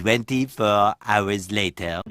24 hours later.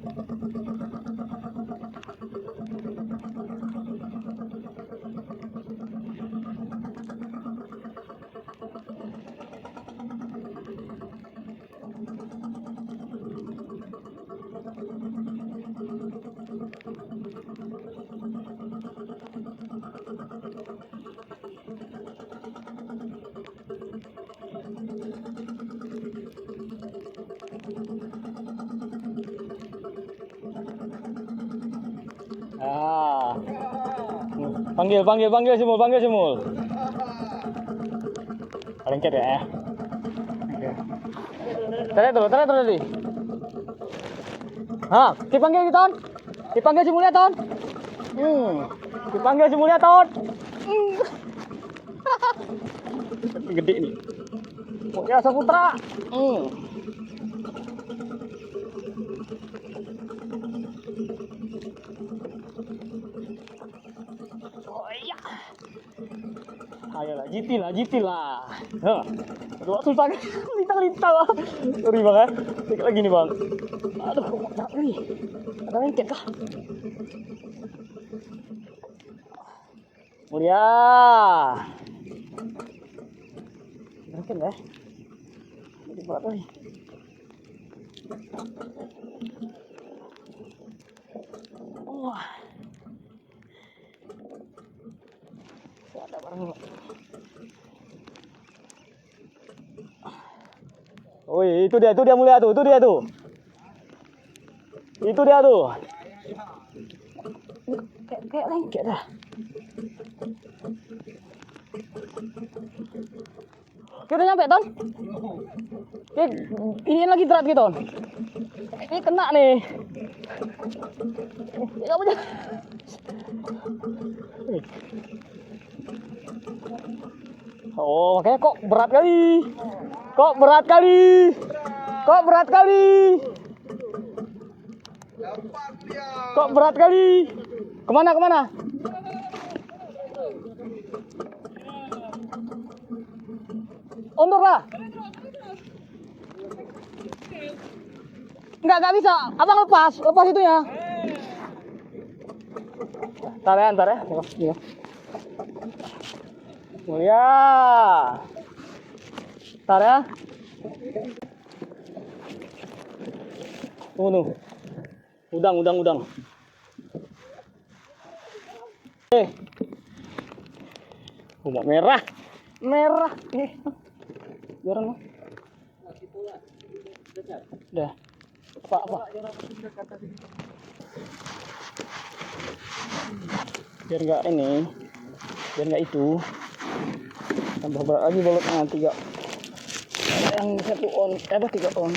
Ah. Panggil Simul. Lengket ya. Tarik terus tadi. Dipanggil Ton. Dipanggil Simulnya Ton. Dipanggil Simulnya Ton. Gede nih. Pokoknya Saputra. Ayolah, GT lah. Aduh, susah kan? Lintang lah. Sorry bang ya. Sedikit lagi nih bang. Aduh, kok nih. Ada lengket kah? Mulia. Lengket ya. Jadi berat nih. Wah. Ada barang nih. Oh itu dia Mulia tuh, itu dia tuh. Kayak lengket dah. Kita udah nyampe Ton. Ini lagi berat gitu Ton. Ini kena nih. Enggak punya. Oh, makanya kok berat kali. Kemana? Undur lah. Enggak bisa. Abang lepas itunya. Ntar ya. Mulia. Ntar ya. Tunggu. Udang. Ombak merah. Jarang lah. Udah. Apa? Biar nggak itu. Tambah berat lagi bolotnya 3. Yang 1 on, 3 on.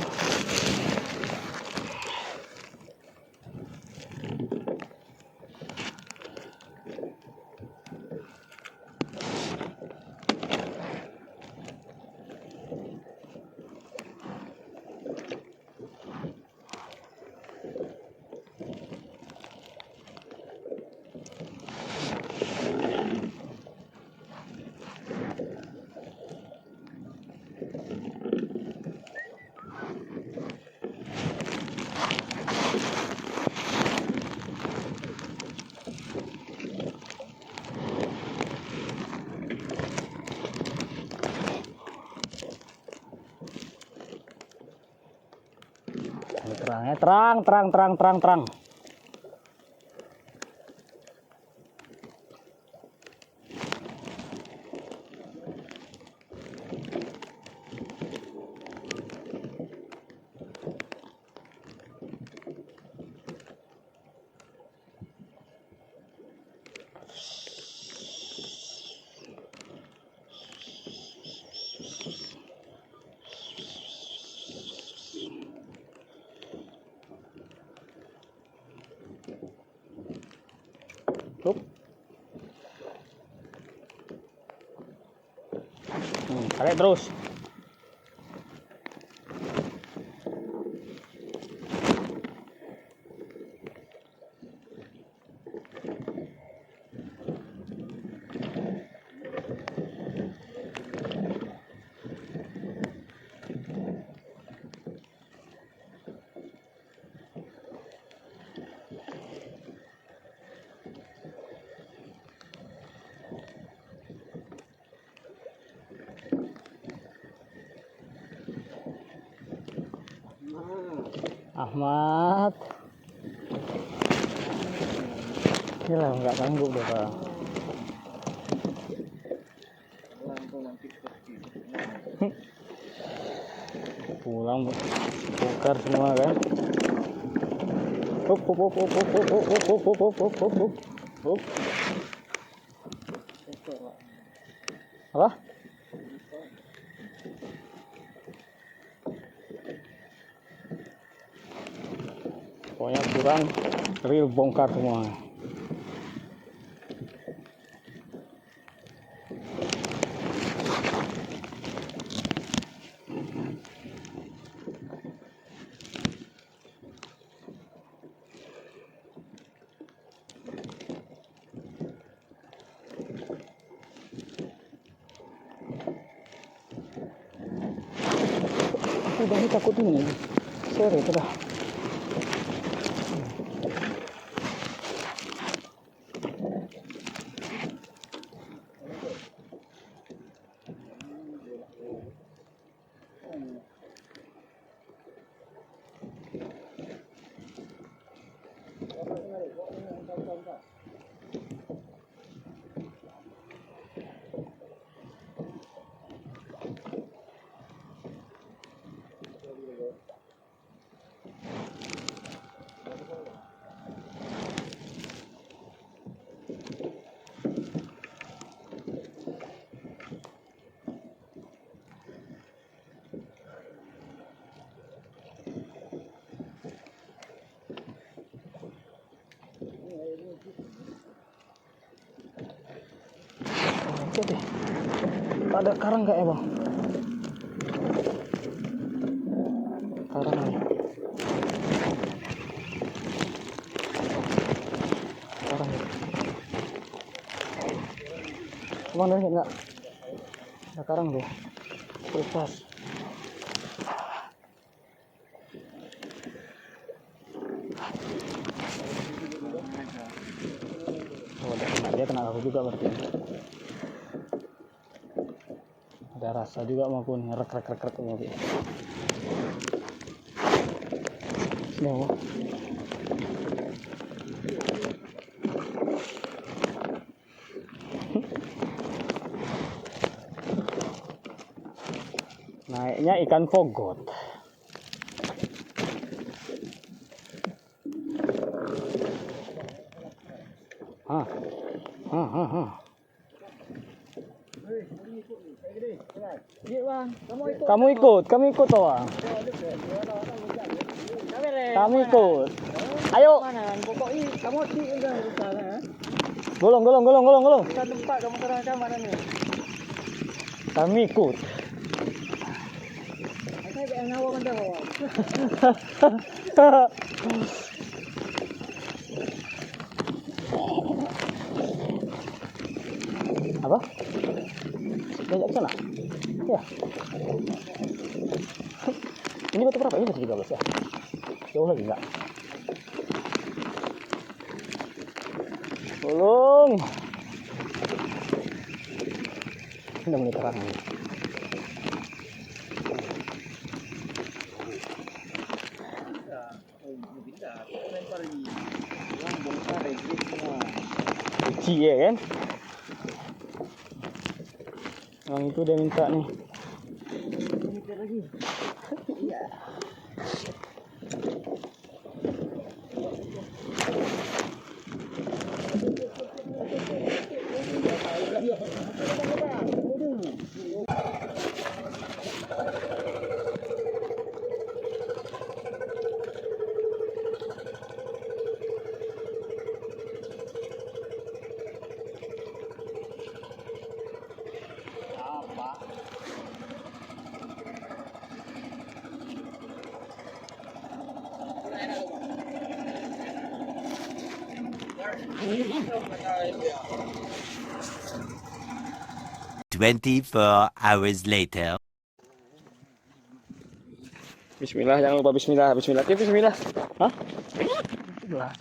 Terang. Tarik terus. Ahmad. Gila, nggak sanggup deh Pak. Pulang bongkar semua kan. Hop hop hop hop hop hop hop hop hop hop hop hop hop hop. Apa? Pokoknya kurang real bongkar semua. Udah nih takut ini. Sorry, sudah. Oke deh. Ada karang nggak ya bang? Karang nih. Karang ya. Bang ada nggak? Ada karang tuh. Bebas. Oh, dia kena aku juga berarti. Ada rasa juga maupun rek mobil. Nah, naiknya ikan fogot. Kamu ikut toh bang. Kami ikut. Ayo. Kamu udah sana. Golong. Tempat kamu kerahkan mana nih? Kami ikut. Saya kayak ngawang dah. Apa? Diajak ke sana? Ya. Ini batu berapa? Ini batu 13 ya? Jauh lagi enggak? Tolong. Udah mulai terang nih. Kecil ya kan? Yang itu dia minta nih. Hours later. Bismillah, jangan lupa bismillah. Bismillah. Hah? Bismillah.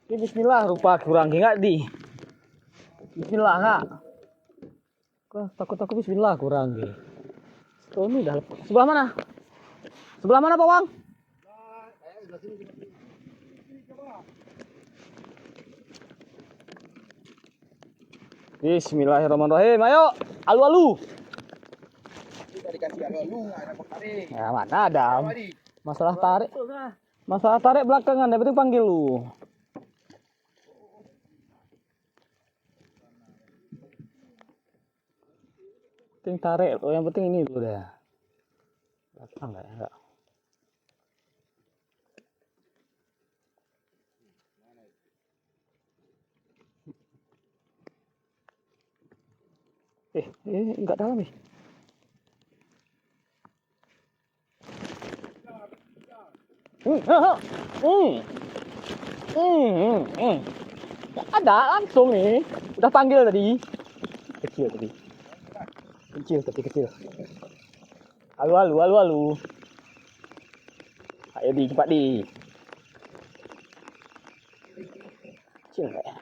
Ini bismillah rupa kurang enggak di. Bismillah enggak? Takut bismillah kurang di. Oh, ini dah. Sebelah mana? Pak Wang? Bismillahirrahmanirrahim. Ayo, alu-alu. Kita dikasih alu nggak dapat tarik. Ya mana ada. Tadi. Masalah tarik. Betul kah? Masalah tarik belakangan, yang penting panggil lu. Penting tarik, oh yang penting ini dulu dah. Belakang enggak ya? Enggak. Enggak dalam nih. Nggak ada langsung nih. Udah panggil tadi. Kecil tadi. Kecil. Alu. Ayo di cepat di. Kecil enggak ya?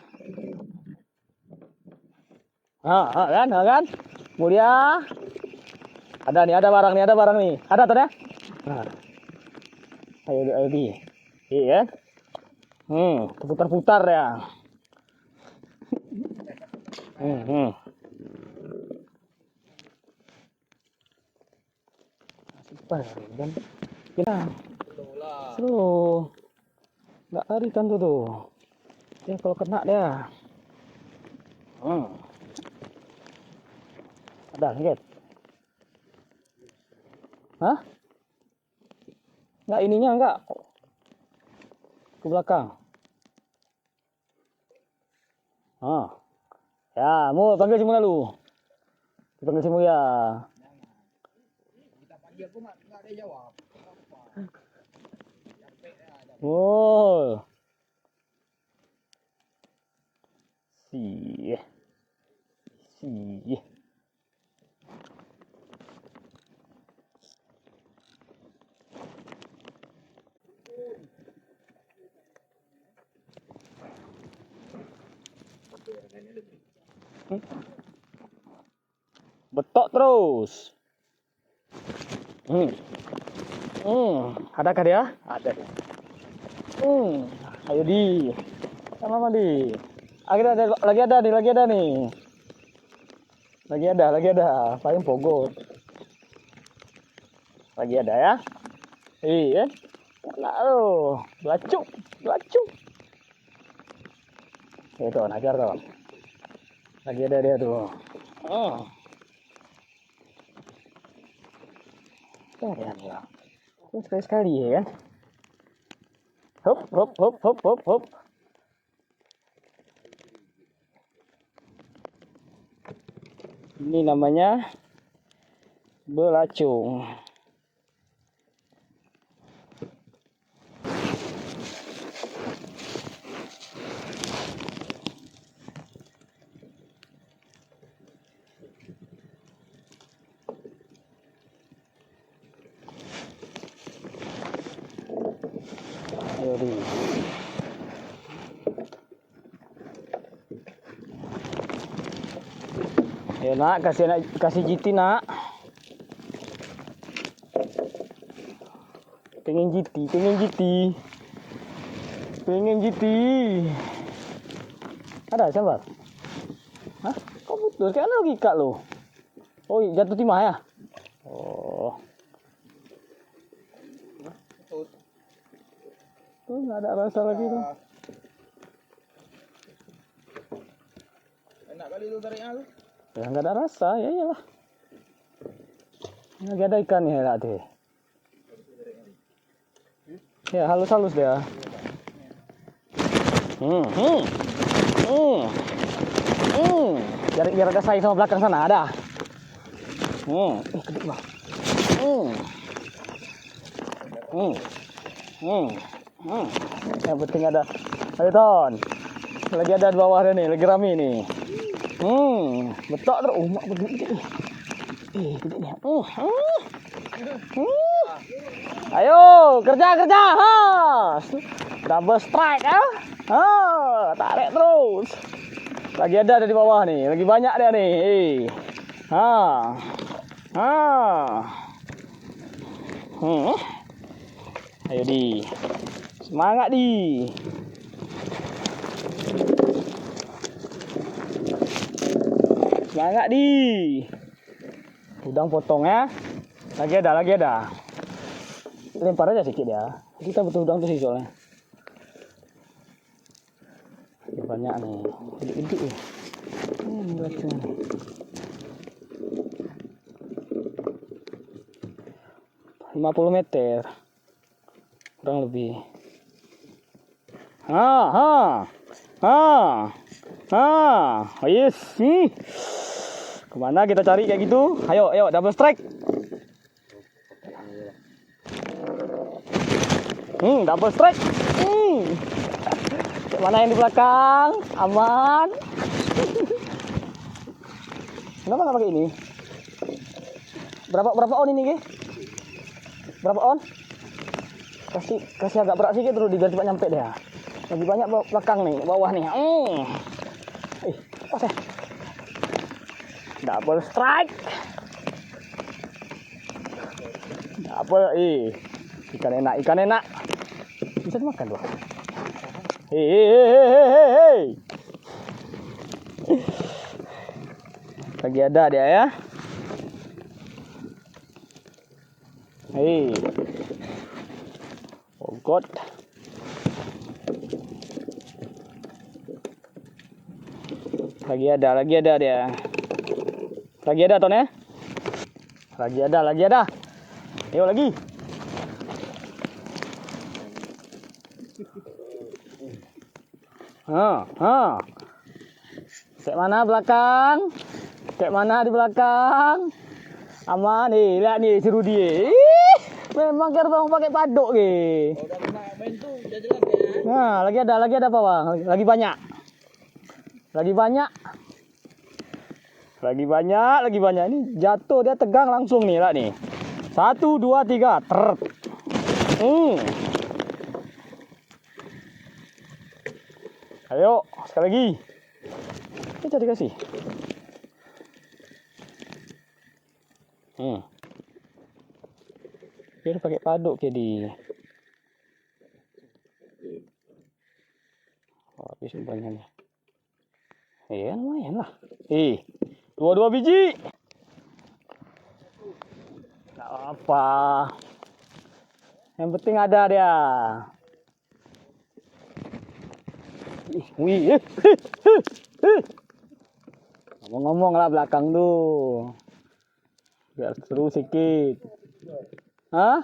Kan? Mulia. Ada barang nih. Ada tuh ya? Nah. Ayo di. Iya. Putar-putar ya. Super dan kita slow. Enggak larikan tuh. Ya kalau kena dia. Ada lihat. Hah? Enggak ininya enggak. Ke belakang. Ya, mau panggil semua lu. Panggil semua ya. Kita panggil pun nggak ada jawab. Oh. Si. Betok terus. Adakah dia? Ada dia. Ayo di. Sama di. Lagi ada nih. Lagi ada. Paling pogot. Lagi ada ya. Iya. Lalu, belacuk. Itu najar tuh. Lagi ada dia tuh. Ya. Sekali ya kan. Hop. Ini namanya belacung. Ayo di. Ya nak, kasih GT nak. Pengen GT. Ada sabar. Hah? Kok putus? Kan lagi kak lo. Oh, jatuh timah ya? Oh. Tuh nggak ada rasa lagi tuh. Enak kali itu tariknya tuh. Ya nggak ada rasa, ya iyalah. Lagi ada ikan ya lah deh. Ya halus dia. Biar ada saing sama belakang sana ada. Gede bang. Yang penting ada. Ayo Ton. Lagi ada di bawah nih, lagi rame nih. Betok terus. Mak begini. Gede nih. Ayo, kerja. Double strike ya. Tarik terus. Lagi ada di bawah nih, lagi banyak dia nih. Ayo di. Semangat di. Semangat di. Udang potong ya. Lagi ada. Lempar aja sedikit ya. Kita butuh udang tuh sih soalnya. Banyak nih. Gede-gede ya. Belakang. 50 meter. Kurang lebih. Yes. Kemana kita cari kayak gitu? Ayo, double strike. Double strike. Mana yang di belakang? Aman. Kenapa nggak pakai ini? Berapa on ini, Ge? Berapa on? Kasih agak berat sedikit dulu biar cepat nyampe deh. Lebih banyak belakang nih, bawah nih. Pas ya. Double strike. Double, ikan enak. Bisa dimakan loh. Hei. Lagi ada dia ya. Hei. Oh God. Lagi ada dia. Lagi ada Ton ya? Lagi ada. Ayo lagi. Cek mana belakang? Cek mana di belakang? Aman nih, lihat nih seru dia. Memang kerbau pakai paduk ke. Udah pernah main tuh, udah jelas ya. Nah, lagi ada apa bang? Lagi banyak. Ini jatuh dia tegang langsung nih, lihat nih. 1, 2, 3, ter. Ayo, sekali lagi. Kita dikasih. Dia pakai paduk ke di. Habis umpannya nih. Iya, lumayan lah. Dua biji. Gak apa. Yang penting ada dia. Ngomong-ngomong lah belakang tuh. Biar seru sedikit. Hah?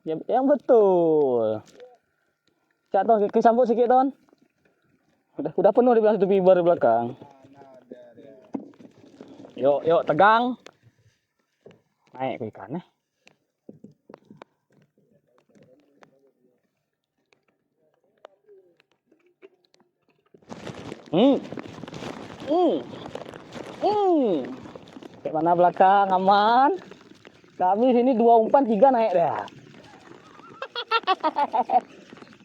Yang betul. Cak Ton, kesambut sedikit Ton. Udah penuh di belakang pibar di belakang. Yuk, tegang. Naik ke ikannya. Kayak mana belakang aman? Kami sini 2 umpan 3 naik dah.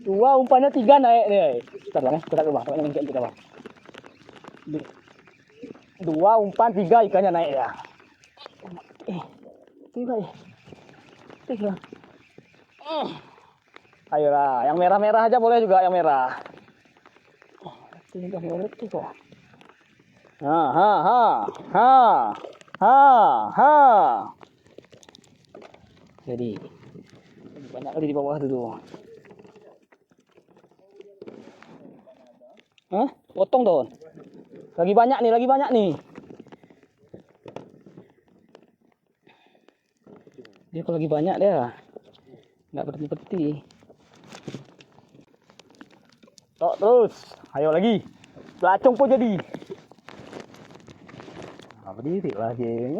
2 umpannya 3 naik deh. Kita bang, kita ke bang, kita bang. 2 umpan 3 ikannya naik ya. Tiga. Ayolah, yang merah-merah aja boleh juga yang merah. Tiga berarti kok. Jadi banyak kali di bawah itu. Potong Don. Lagi banyak nih. Dia kalau lagi banyak dia nggak berhenti. Tok terus. Ayo lagi. Belacung pun jadi. Berdiri lah dia.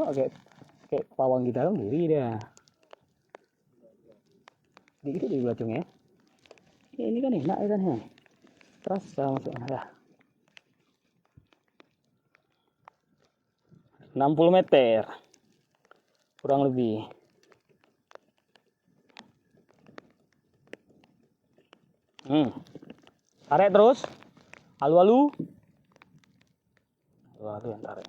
Kayak pawang kita kan berdiri dia. Dikit di belacung ya. Ini kan enak kan ya. Terasa masuknya. 60 meter. Kurang lebih. Tarik terus. Alu-alu yang tarik.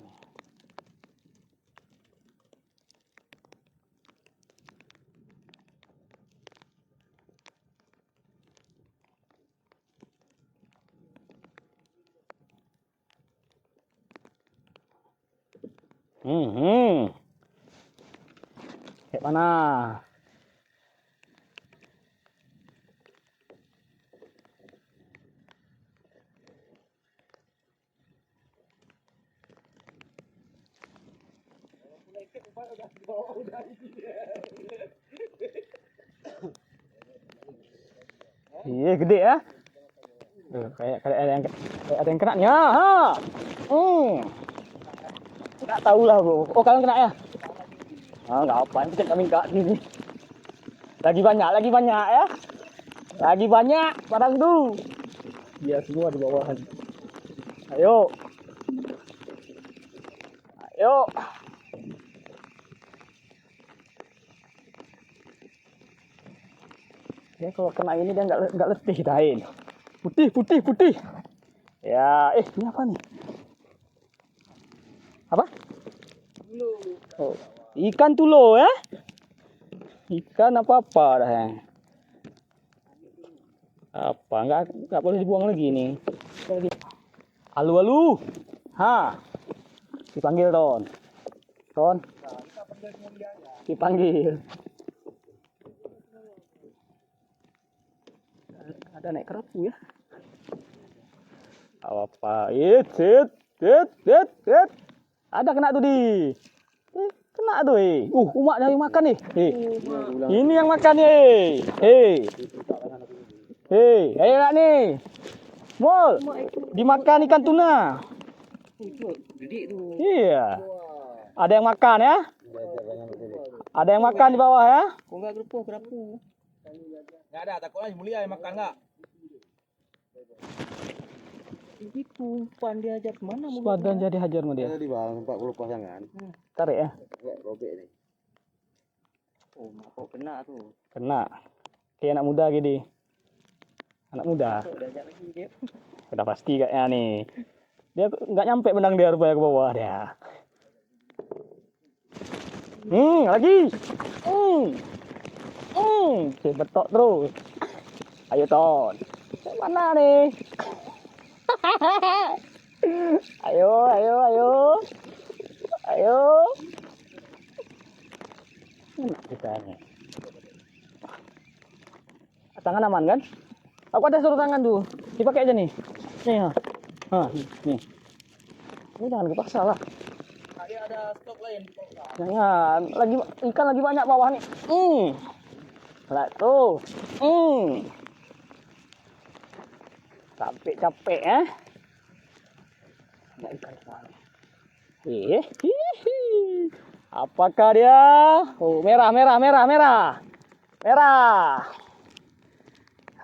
Kayak mana? Iya, gede ya. Kayak ada yang kena nih. Ha. Nggak tahu lah, Bu. Oh, kalian kena ya? Ah, nggak apa, kita kami nggak sini. Lagi banyak ya. Lagi banyak barang tuh. Dia semua di bawahan. Ayo. Ayo. Dia kalau kena ini dia nggak letih dahin. Putih. Ya, ini apa nih? Apa? Oh, ikan tulo ya? Ikan apa dah ya? Apa? Nggak boleh dibuang lagi nih. Alu. Ha. Dipanggil Ton. Dipanggil. Ada naik kerapu ya. Apa? Sit. Ada kena tuh di. Kena tuh umak dari makan nih. Ini yang makan nih. Ayo nak nih. Mol. Dimakan ikan tuna. Iya. Ada yang makan ya? Ada yang makan di bawah ya? Kok enggak kerapu? Enggak ada, takutnya mulia yang makan enggak? Itu umpan dihajar kemana? Sepadan jadi hajar sama dia. Tadi bang, 40 pasangan. Tarik ya? Robek nih. Oh, kok kena tuh? Kena. Kayak anak muda gini. Anak muda. Udah pasti kayaknya nih. Dia nggak nyampe benang dia rupanya ke bawah dia. Lagi. Betok terus. Ayo Ton. Mana nih? Ayo. Enak kita nih. Tangan aman kan? Aku ada suruh tangan tuh. Dipakai aja nih. Nih. Nih. Ini jangan kepaksa lah. Ada stok lain. Jangan. Ikan lagi banyak bawah nih. Lah tuh. Capek ya. Ada ikan mana? Apakah dia? Oh, merah.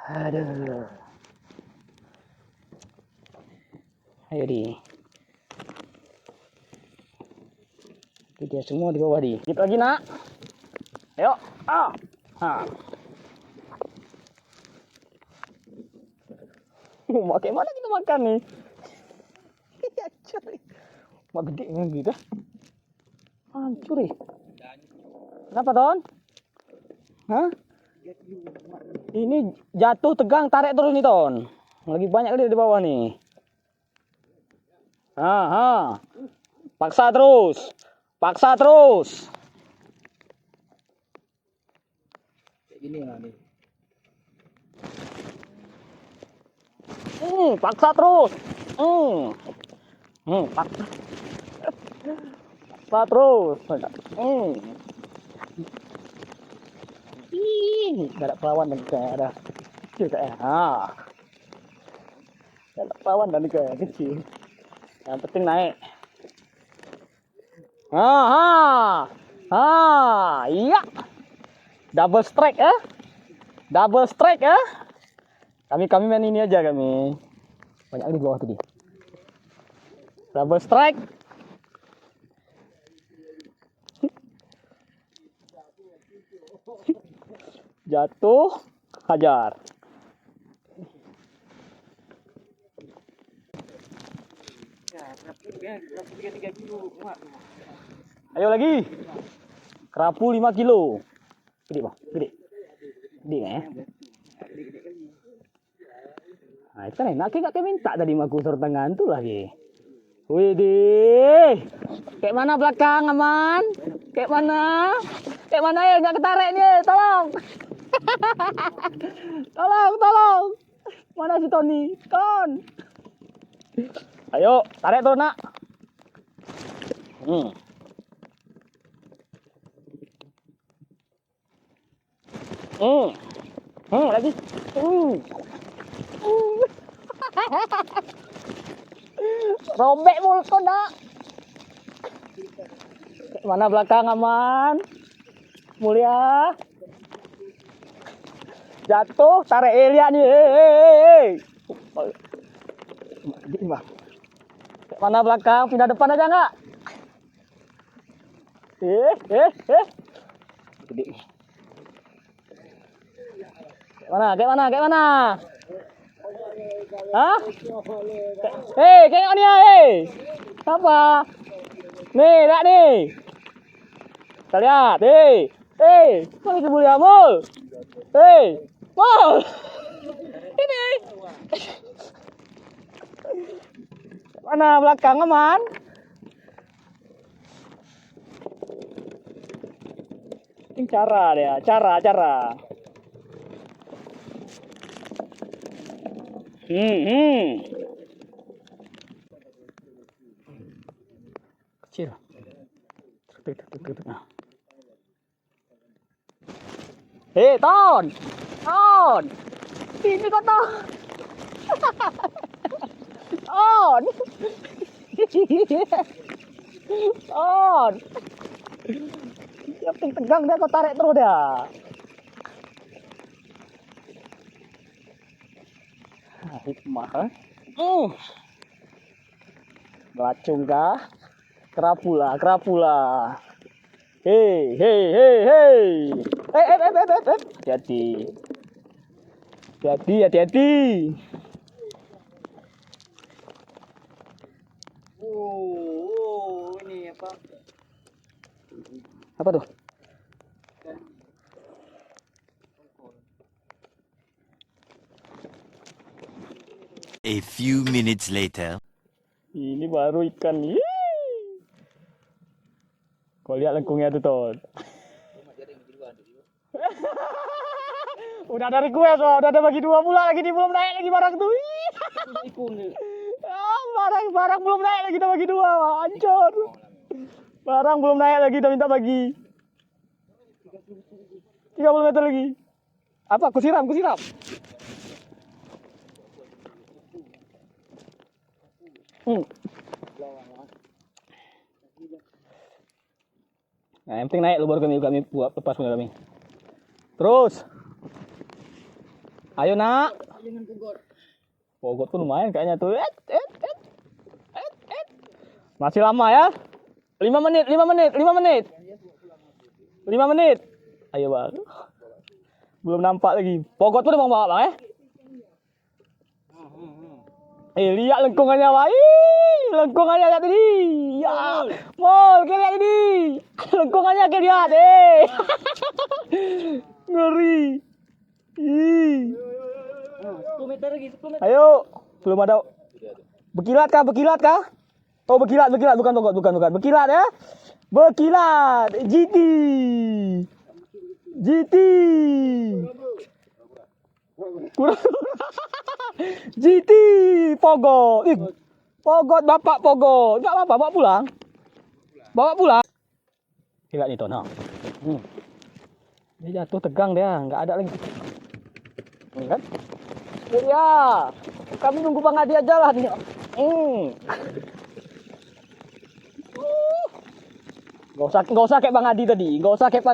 Aduh. Ayo di. Itu dia semua di bawah di. Kita lagi nak. Ayo. Kayak mana kita makan nih? Mak gede gitu. Hancur nih. Kenapa Ton? Hah? Ini jatuh tegang tarik terus nih Ton. Lagi banyak kali di bawah nih. Paksa terus. Kayak gini lah nih. Paksa terus. Paksa terus. Gak ada pelawan dan kayak ada kecil kayak. Gak ada pelawan dan kayak kecil. Yang penting naik. Iya. Double strike ya. Kami main ini aja kami. Banyak di bawah tadi. Double strike. Jatuh, hajar. Ayo lagi. Kerapu 5 kilo. Gede bang, gede ya. Nah, itu kan enak, kayak minta tadi maku sur tangan tuh lagi. Widih. Kayak mana belakang aman? Kayak mana? Kayak mana ya? Nggak ketarik nih, tolong. Tolong. Mana si Tony? Kon. Ayo, tarik tuh nak. Lagi. Robek mulut kau nak. Mana belakang aman? Mulia. Jatuh, tarik lihat nih. Mana belakang? Pindah depan aja enggak? Gede. Kayak mana? Hah? Kayak ni ya, Apa? Nih, lihat nih. Kita lihat, mana si Mulia Mul? Mul. Ini. Mana belakang aman? Ini cara dia, cara. Kecil. Ton. Sini kau Ton. Ton. Yang tegang dia kau tarik terus dia. Hikmah. Belacung kah? Kerapula. Hei. Hati-hati. Ini apa? Apa tuh? A few minutes later. Ini baru ikan. Kau lihat lengkungnya tuh, Ton. Udah dari gue, udah ada bagi dua pula lagi, belum naik lagi barang tuh. Barang belum naik lagi, udah bagi dua, hancur. Barang belum naik lagi, udah minta bagi. 30 meter lagi. Apa? Aku siram. Nah, yang penting naik lu baru kami buat lepas punya kami. Terus. Ayo nak. Pogot tuh lumayan kayaknya tuh. Masih lama ya? 5 menit. 5 menit. Ayo bang. Belum nampak lagi. Pogot tuh udah bawa bang ya? Lihat lengkungannya, Wak. Lengkungannya lihat tadi. Ya. Mol, lihat tadi. Lengkungannya lihat, Ngeri. 10 meter lagi, 10 meter. Ayo, belum ada. Berkilat kah? Oh, berkilat, bukan pogot, bukan. Berkilat ya. Berkilat. GT. GT Pogot. Pogot bapak Pogot. Enggak apa-apa, bawa pulang. Lihat nih, Ton. Dia jatuh tegang dia, enggak ada lagi. Kan? Ya. Kami nunggu Bang Adi aja lah nih. Enggak usah kayak Bang Adi tadi. Enggak usah kayak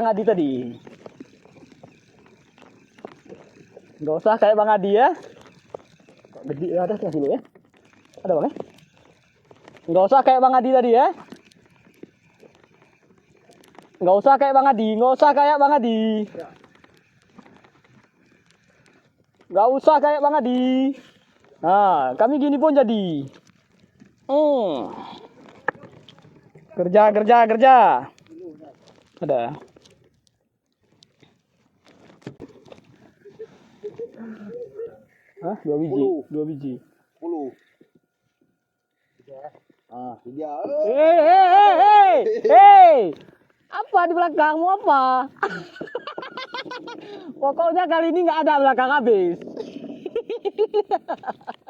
Bang Adi ya. Gede ada sih dulu ya. Ada Bang ya? Enggak usah kayak Bang Adi tadi ya. Enggak usah kayak Bang Adi. Nah, kami gini pun jadi. Kerja. Ada. Hah? 2 biji. 10. Ah, dia. Hei. Apa di belakangmu apa? Pokoknya kali ini nggak ada belakang habis.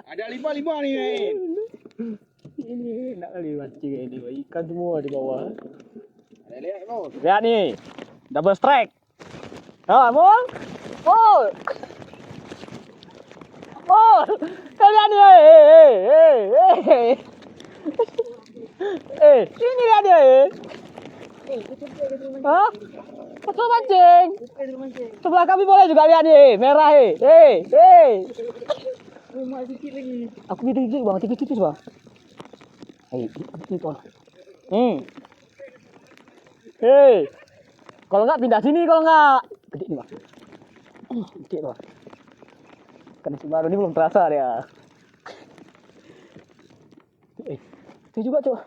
Ada lima nih. Ini enak kali mancing ini, ikan semua di bawah. Ada lihat lo. Lihat nih, double strike. Ah, Mul. Mul. Mul. Kalian nih, ini lihat dia. Hah? Betul mancing. Sebelah kami boleh juga lihat nih, merah Sedikit lagi. Aku gitu bang, tipis bang. Ini tuh. Kalau nggak pindah sini kalau nggak. Gede nih bang. Gede bang. Kan si baru ini belum terasa dia. Itu juga coba.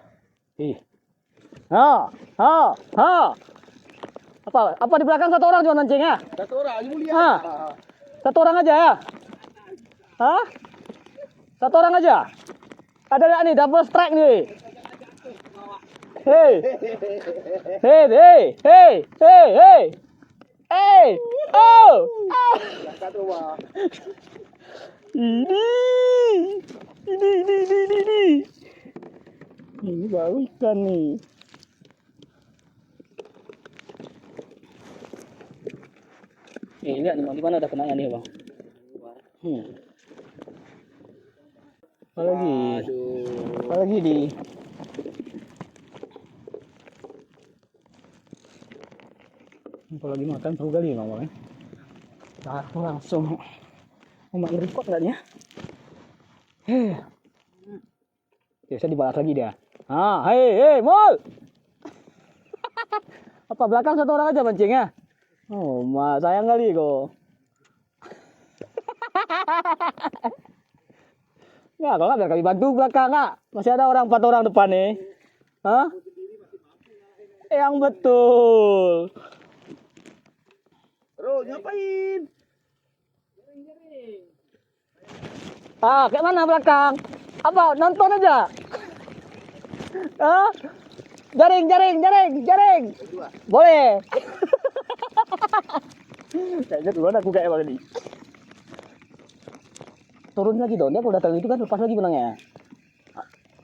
Apa di belakang satu orang cuma mancing ya? Satu orang aja mulia. Satu orang aja ya? Hah? Satu orang aja? Ada nggak nih double strike nih? Hei. Oh. Satu wah. Ini baru ikan nih. Lihat nih bang, di mana ada kenanya nih bang? Apa lagi? Apa lagi di? Apa lagi makan seru kali bang bang? Nah, langsung mau main record nggak nih ya? Biasa dibalas lagi dia. Mul. Apa belakang satu orang aja mancingnya? Oh, sayang kali kok. Ya, kalau nggak biar kami bantu belakang nggak? Masih ada orang 4 orang depan nih. Hah? Yang betul. Bro, ngapain? Kayak mana belakang? Apa nonton aja? Jaring. Boleh. Kayaknya duluan aku kayak begini. Turun lagi dong, dia kalau datang itu kan lepas lagi benangnya.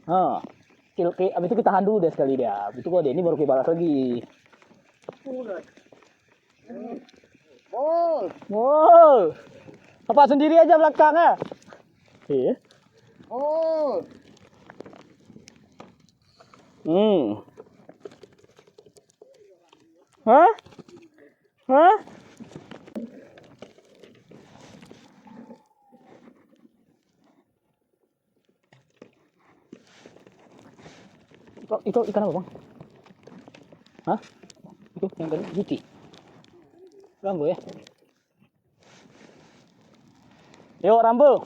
Abis itu kita tahan dulu deh sekali dia. Abis itu kalau dia ini baru kita balas lagi. Mul. Apa sendiri aja belakangnya? Iya. Hah? Itu ikan apa bang? Hah? Itu yang tadi Guti. Rambo ya? Yuk Rambo.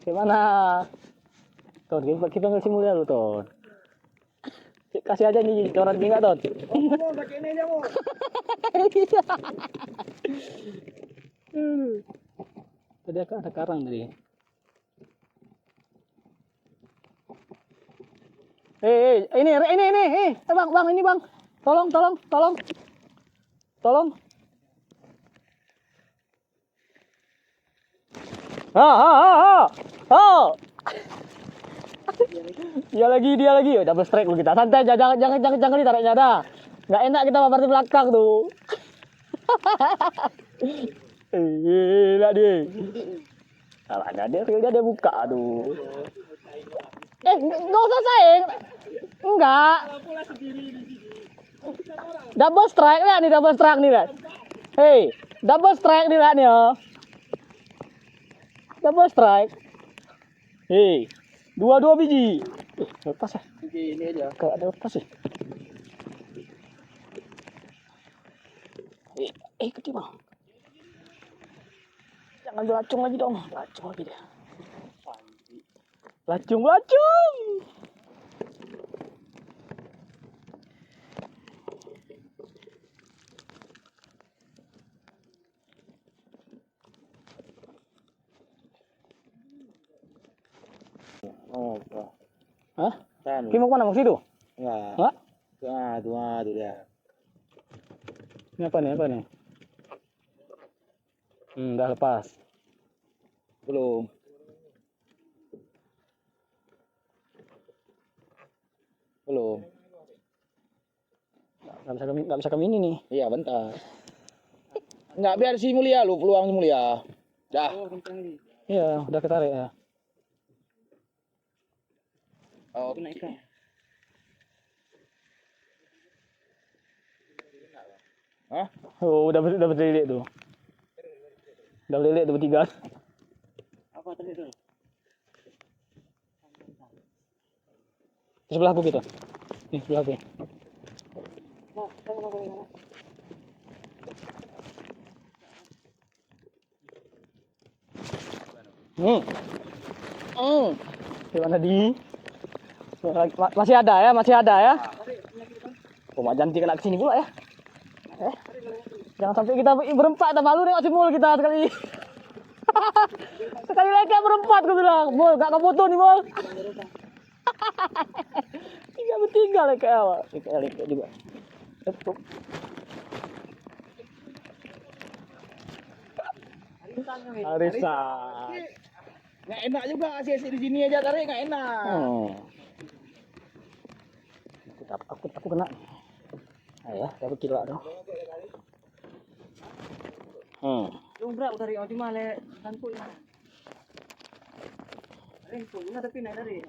Gimana? Ton, kita ngasih mulia lu Ton. Kasih aja nih coran ini enggak Ton? Mau pakai ini aja mau. Tadi ada karang tadi. Ini, bang, ini bang, tolong. Dia lagi, double strike lu kita. Santai, jangan ditariknya dah. Nggak enak kita mabar di belakang tuh. Lihat dia. Salahnya dia buka tuh. Nggak usah saing. Enggak. Double strike lihat nih, lihat. Hei, double strike nih lihat nih ya. Double strike. Hei, 2 biji. Lepas ya. Ini aja. Kayak ada lepas sih. Gede bang. Jangan belacung lagi dong. Belacung lagi dia. Belacung. Oh, Hah? kan. Kau mau kemana? Mau ke situ? Enggak. Hah? Tuh dia. Ini apa nih? Apa nih? Udah lepas. Belum. Belum. Nggak bisa kami ini nih. Iya, bentar. Enggak, biar si Mulia lu peluang si Mulia. Dah. Iya, udah ketarik ya. Oh, kena ikan. Hah? Oh, udah berdiri tuh. Udah berdiri tuh bertiga. Apa tadi tuh? Di sebelah aku gitu. Nih, sebelah aku. Gimana di? Masih ada ya, masih ada ya. Oh, Mak Janti kena kesini pula ya. Jangan sampai kita berempat, tak malu nengok si Mul kita sekali. Sekali lagi kayak berempat, aku bilang. Mul, gak kau foto nih, Mul. 3 bertiga lah kayak awak. Kayak juga. Arisan. Nggak enak juga sih di sini aja tarik nggak enak. Aku kena. Ayah, dapat kilo dong. Yung bra dari Odi Male tanpo yun. Rin po, na tapi na rin.